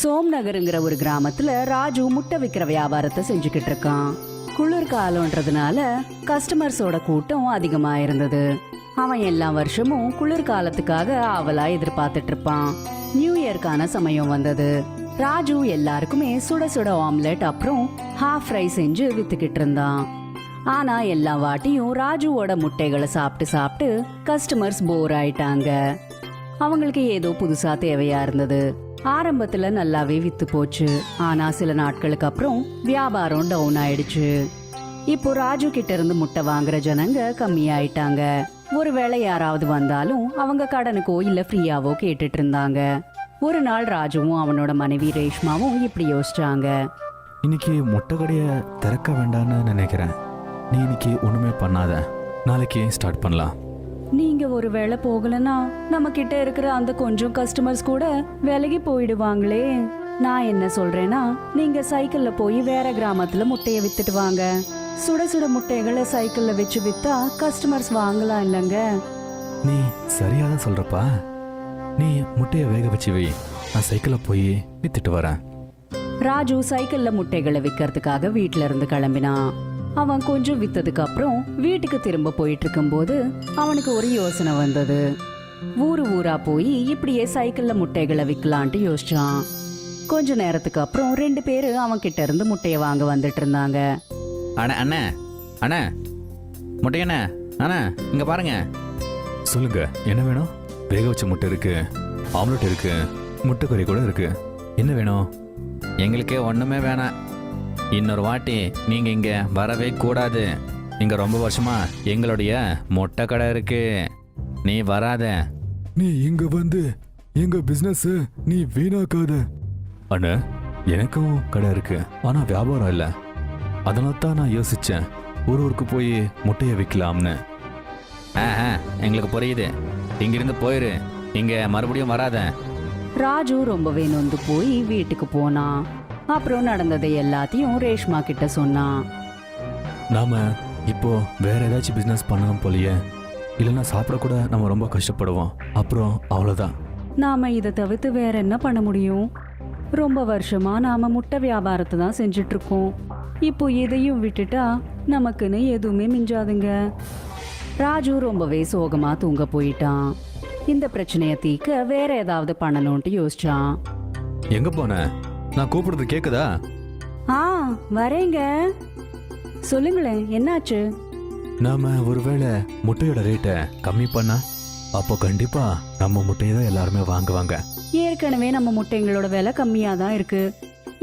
சோம்நகருங்கிற ஒரு கிராமத்துல ராஜு முட்டை விக்கிற வியாபாரத்தை செஞ்சுக்கிட்டு இருக்கான். குளிர்காலம்ன்றதுனால கஸ்டமர்ஸோட கூட்டம் அதிகமா இருந்தது. அவன் எல்லா வருஷமும் குளிர்காலத்துக்காக ஆவலா எதிர்பார்த்துட்டு இருப்பான். நியூ இயர்க்கான சமயம் வந்தது. ராஜு எல்லாருக்குமே சுட சுட ஆம்லெட் அப்புறம் ஹாஃப் ஃப்ரை செஞ்சு வித்துக்கிட்டு இருந்தான். ஆனா எல்லா வாட்டியும் ராஜுவோட முட்டைகளை சாப்பிட்டு சாப்பிட்டு கஸ்டமர்ஸ் போர் ஆயிட்டாங்க. அவங்களுக்கு ஏதோ புதுசா தேவையா இருந்தது. ஆரம்பத்துல நல்லாவே வித்து போச்சு. ஆனா சில நாட்களுக்கு அப்புறம் வியாபாரம் டவுன் ஆயிடுச்சு. இப்போ ராஜு கிட்ட இருந்து முட்டை வாங்குற ஜனங்க கம்மியாயிட்டாங்க. ஒருவேளை யாராவது வந்தாலும் அவங்க கடனுக்கோ இல்ல ஃப்ரீயாவோ கேட்டுட்டு இருந்தாங்க. ஒரு நாள் ராஜுவும் அவனோட மனைவி ரேஷ்மாவும் இப்படி யோசிச்சாங்க. இன்னைக்கு முட்டை கடையை திறக்க வேண்டாம்னு நினைக்கிறேன். நீ இன்னைக்கு ஒண்ணுமே பண்ணாத, நாளைக்கு ஸ்டார்ட் பண்ணலாம். நீங்க ஒரு வேளை போகலன்னா நம்ம கிட்ட இருக்கிற அந்த கொஞ்சம் கஸ்டமர்ஸ் கூட விலகி போயிடுவாங்களே. நான் என்ன சொல்றேன்னா, நீங்க சைக்கிள்ல போய் வேற கிராமத்துல முட்டைய வித்துட்டு வாங்க. சுட சுட முட்டைகளை சைக்கிள்ல வச்சு வித்தா கஸ்டமர்ஸ் வாங்கலாம் இல்லங்க. நீ சரியாதான் சொல்றப்பா. நீ முட்டைய வேக வச்சு வை, நான் சைக்கிள்ல போய் வித்துட்டு வரேன். ராஜு சைக்கிள்ல முட்டைகளை விற்கிறதுக்காக வீட்டுல இருந்து கிளம்பினான். அவன் கொஞ்சம் வித்ததுக்கு அப்புறம் வீட்டுக்கு திரும்ப போயிட்டு இருக்கும்போது அவனுக்கு ஒரு யோசனை வந்தது. ஊரு ஊரா போய் இப்படியே சைக்கிள்ல முட்டைகளை விற்கலான்ட்டு யோசிச்சான். கொஞ்ச நேரத்துக்கு அப்புறம் 2 பேரு அவன் கிட்ட இருந்து முட்டைய வாங்க வந்துட்டு இருந்தாங்க. அண்ணே அண்ணே அண்ணே முட்டையண்ணே அண்ணே இங்க பாருங்க. சொல்லுங்க, என்ன வேணும்? வேக வச்ச முட்டை இருக்கு, ஆம்லெட் இருக்கு, முட்டை கறி கூட இருக்கு. என்ன வேணும்? எங்களுக்கு ஒண்ணுமே வேணாம். இன்னொரு வாட்டி நீங்க இங்க வரவே கூடாது. இங்க ரொம்ப வருஷமா எங்களுடைய முட்டை கடை இருக்கு. நீ வராத. நீ இங்க வந்து எங்க பிசினஸ் நீ வீணாக்காத. அண்ணா, எனக்கும் கடை இருக்கு, ஆனா வியாபாரம் இல்ல. அதனால தான் நான் யோசிச்சேன் ஒரு ஊருக்கு போய் முட்டையை விற்கலாம்னு. எங்களுக்கு புரியுது. இங்கிருந்து போயிரு, இங்க மறுபடியும் வராத. ராஜு ரொம்பவே நொந்து போய் வீட்டுக்கு போனான். அப்புறம் நடந்ததை எல்லாத்தையும் ரேஷ்மா கிட்ட சொன்னான். நாம இப்போ வேற ஏதாச்சும் பிசினஸ் பண்ணணும் போலியே, இல்லைன்னா சாப்பிட கூட நம்ம ரொம்ப கஷ்டப்படுவோம். அப்புறம் அவ்வளோதான். நாம இதை தவிர்த்து வேற என்ன பண்ண முடியும்? ரொம்ப வருஷமா நாம முட்டை வியாபாரத்தை தான் செஞ்சுட்டு இருக்கோம். இப்போ இதையும் விட்டுட்டா நமக்குன்னு எதுவுமே மிஞ்சாதுங்க. ராஜு ரொம்பவே சோகமா தூங்க போயிட்டான். இந்த பிரச்சனையை தீர்க்க வேற ஏதாவது பண்ணணும்ட்டு யோசிச்சான். எங்க போன? நான் கூப்பிடுறது கேக்குதா? வரேங்க. சொல்லுங்களேன், என்னாச்சு? நாம ஒருவேளை முட்டையோட ரேட்டை கம்மி பண்ணா அப்போ கண்டிப்பா நம்ம முட்டையை தான் எல்லாருமே வாங்குவாங்க. ஏற்கனவே நம்ம முட்டைங்களோட விலை கம்மியா தான் இருக்கு.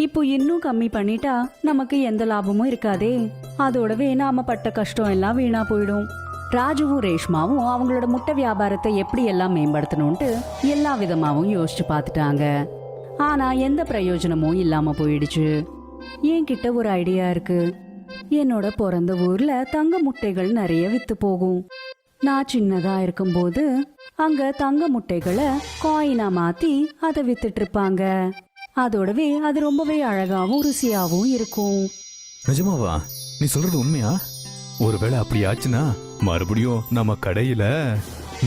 இப்போ இன்னும் கம்மி பண்ணிட்டா நமக்கு எந்த லாபமும் இருக்காதே. அதோடவே நாம பட்ட கஷ்டம் எல்லாம் வீணா போயிடும். ராஜுவும் ரேஷ்மாவும் அவங்களோட முட்டை வியாபாரத்தை எப்படி எல்லாம் மேம்படுத்தணும்ட்டு எல்லா விதமாவும் யோசிச்சு பார்த்துட்டாங்க. ஆனா எந்த பிரயோஜனமும் இல்லாம போயிடுச்சு. என்கிட்ட ஒரு ஐடியா இருக்கு. என்னோட பிறந்த ஊர்ல தங்க முட்டைகள் நிறைய வித்து போகும். நான் சின்னதா இருக்கும்போது அங்க தங்க முட்டைகளை காயினா மாத்தி அதை வித்துட்டு இருப்பாங்க. அதோடவே அது ரொம்பவே அழகாவும் ருசியாவும் இருக்கும். நிஜமாவா? நீ சொல்றது உண்மையா? ஒருவேளை அப்படி ஆச்சுன்னா மறுபடியும் நம்ம கடையில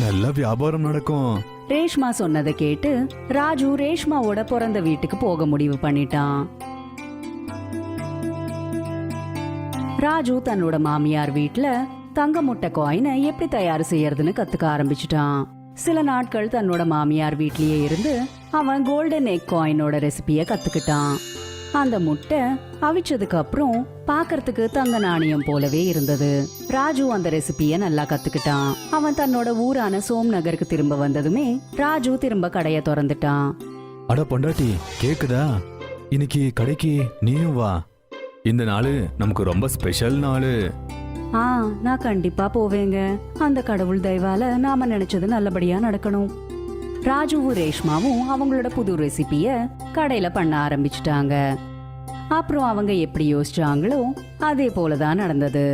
நல்ல வியாபாரம் நடக்கும். ரேஷ்மா சொன்னதை கேட்டு ராஜு ரேஷ்மாவோட பிறந்த வீட்டுக்கு போக முடிவு பண்ணிட்டான். ராஜு தன்னோட மாமியார் வீட்டுல தங்க முட்டை காயினை எப்படி தயார் செய்யறதுன்னு கத்துக்க ஆரம்பிச்சுட்டான். சில நாட்கள் தன்னோட மாமியார் வீட்லயே இருந்து அவன் கோல்டன் எக் காயினோட ரெசிபிய கத்துக்கிட்டான். அந்த முட்டை அவிச்சதுக்கு அப்புறம் பாக்கிறதுக்கு தங்க நாணயம் போலவே இருந்தது. ராஜு அந்த ரெசிபிய நல்லா கத்துக்கிட்டான். அவன் தன்னோட ஊரான சோம்நகருக்கு திரும்ப வந்ததுமே ராஜு திரும்ப கடைய திறந்துட்டான். அட பொண்டாட்டி, கேக்குதா? இன்னைக்கு கடைக்கு நீயும் வா. இந்த நாள் நமக்கு ரொம்ப ஸ்பெஷல் நாள். நான் கண்டிப்பா போவேங்க. அந்த கடவுள் தயவால நாம நினைச்சது நல்லபடியா நடக்கணும். ராஜுவும் ரேஷ்மாவும் அவங்களோட புது ரெசிபிய கடையில பண்ண ஆரம்பிச்சுட்டாங்க. அப்புறம் அவங்க எப்படி யோசிச்சாங்களோ அதே போலதான் நடந்தது.